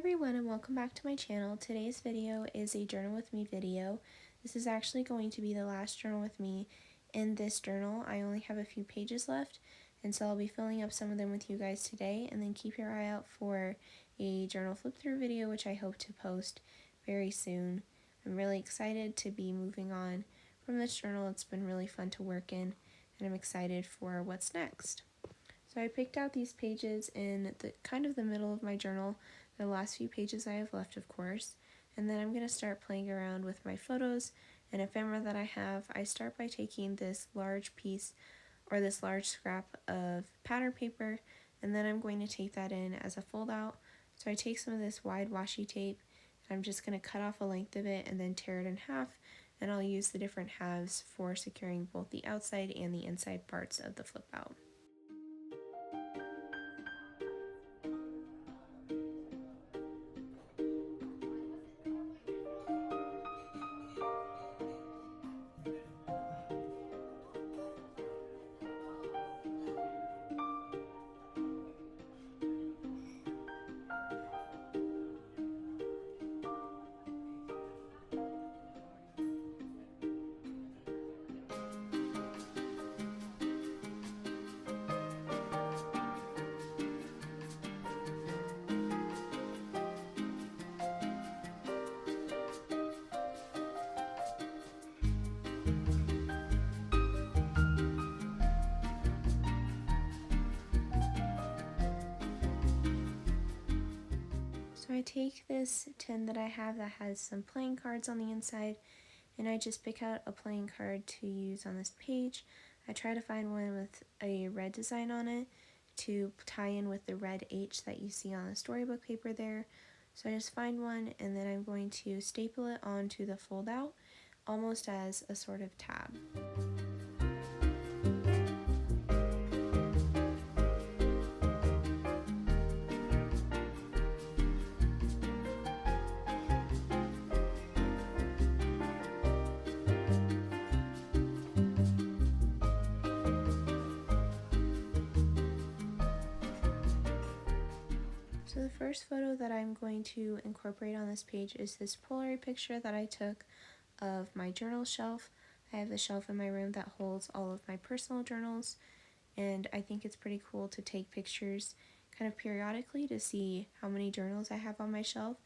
everyone and welcome back to my channel. Today's video is a journal with me video. This is actually going to be the last journal with me in this journal. I only have a few pages left and so I'll be filling up some of them with you guys today, and then keep your eye out for a journal flip through video which I hope to post very soon. I'm really excited to be moving on from this journal. It's been really fun to work in and I'm excited for what's next. So I picked out these pages in the middle of my journal, the last few pages I have left of course, and then I'm going to start playing around with my photos and ephemera that I have. I start by taking this large piece or this large scrap of pattern paper, and then I'm going to tape that in as a fold out. So I take some of this wide washi tape and I'm just going to cut off a length of it and then tear it in half, and I'll use the different halves for securing both the outside and the inside parts of the flip out. So I take this tin that I have that has some playing cards on the inside, and I just pick out a playing card to use on this page. I try to find one with a red design on it to tie in with the red H that you see on the storybook paper there. So I just find one and then I'm going to staple it onto the fold out almost as a sort of tab. So the first photo that I'm going to incorporate on this page is this Polaroid picture that I took of my journal shelf. I have the shelf in my room that holds all of my personal journals, and I think it's pretty cool to take pictures kind of periodically to see how many journals I have on my shelf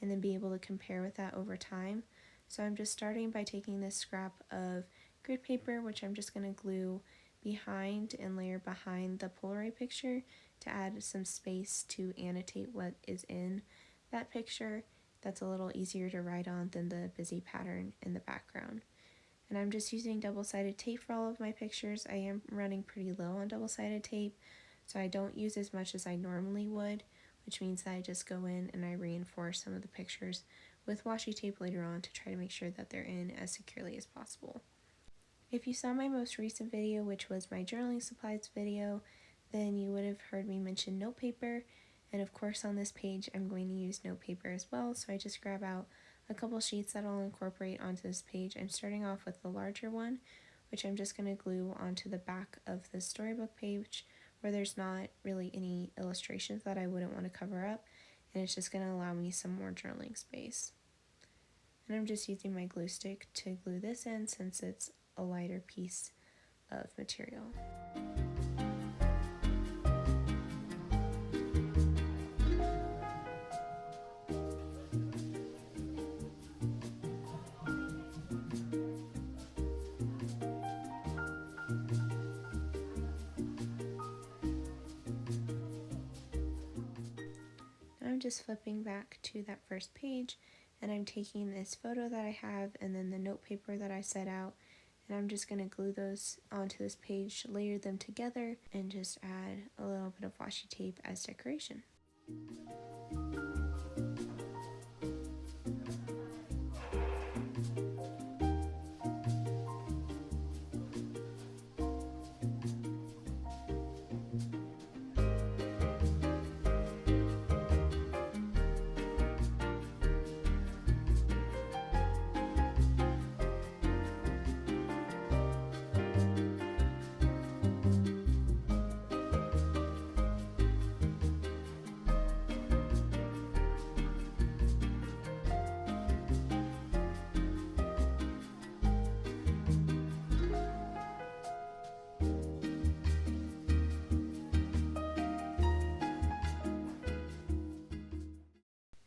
and then be able to compare with that over time. So I'm just starting by taking this scrap of grid paper, which I'm just going to glue behind and layer behind the Polaroid picture to add some space to annotate what is in that picture. That's a little easier to write on than the busy pattern in the background. And I'm just using double-sided tape for all of my pictures. I am running pretty low on double-sided tape, so I don't use as much as I normally would, which means that I just go in and I reinforce some of the pictures with washi tape later on to try to make sure that they're in as securely as possible. If you saw my most recent video, which was my journaling supplies video, then you would have heard me mention note paper, and of course on this page I'm going to use note paper as well. So I just grab out a couple sheets that I'll incorporate onto this page. I'm starting off with the larger one, which I'm just going to glue onto the back of the storybook page where there's not really any illustrations that I wouldn't want to cover up, and it's just going to allow me some more journaling space. And I'm just using my glue stick to glue this in since it's a lighter piece of material. I'm just flipping back to that first page and I'm taking this photo that I have and then the note paper that I set out, and I'm just going to glue those onto this page, layer them together, and just add a little bit of washi tape as decoration.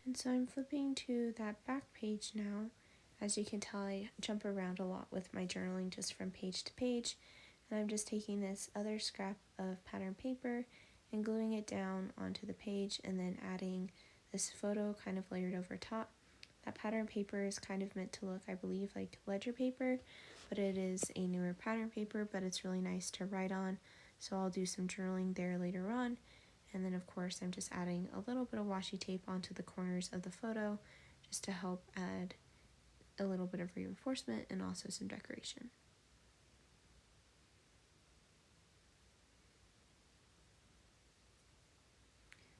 And so I'm flipping to that back page now. As you can tell, I jump around a lot with my journaling just from page to page. And I'm just taking this other scrap of pattern paper and gluing it down onto the page and then adding this photo kind of layered over top. That pattern paper is kind of meant to look, I believe, like ledger paper, but it is a newer pattern paper, but it's really nice to write on. So I'll do some journaling there later on. And then of course I'm just adding a little bit of washi tape onto the corners of the photo just to help add a little bit of reinforcement and also some decoration.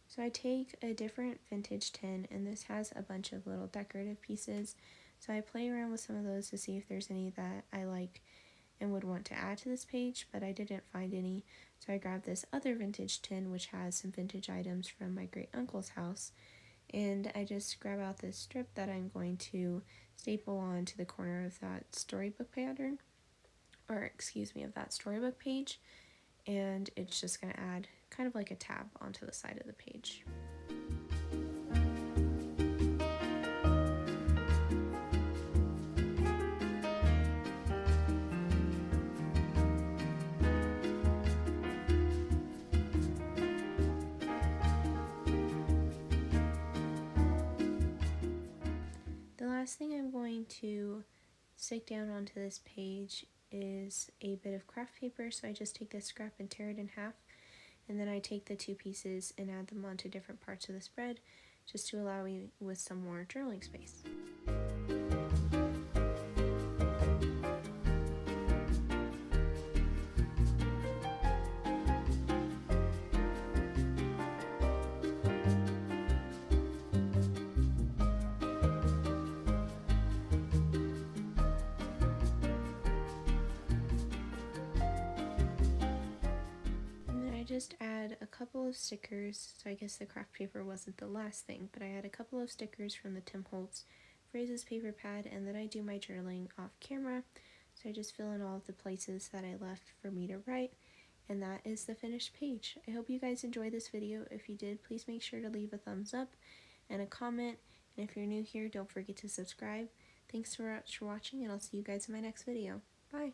So I take a different vintage tin, and this has a bunch of little decorative pieces. So I play around with some of those to see if there's any that I like and would want to add to this page, but I didn't find any. So I grabbed this other vintage tin, which has some vintage items from my great uncle's house, and I just grab out this strip that I'm going to staple on to the corner of that storybook pattern, or excuse me, of that storybook page, and it's just going to add kind of like a tab onto the side of the page. The last thing I'm going to stick down onto this page is a bit of craft paper, so I just take this scrap and tear it in half, and then I take the two pieces and add them onto different parts of the spread just to allow me with some more journaling space. Just add a couple of stickers, so I guess the craft paper wasn't the last thing, but I add a couple of stickers from the Tim Holtz Phrases paper pad, and then I do my journaling off camera, so I just fill in all of the places that I left for me to write, and that is the finished page. I hope you guys enjoyed this video. If you did, please make sure to leave a thumbs up and a comment, and if you're new here, don't forget to subscribe. Thanks so much for watching, and I'll see you guys in my next video. Bye!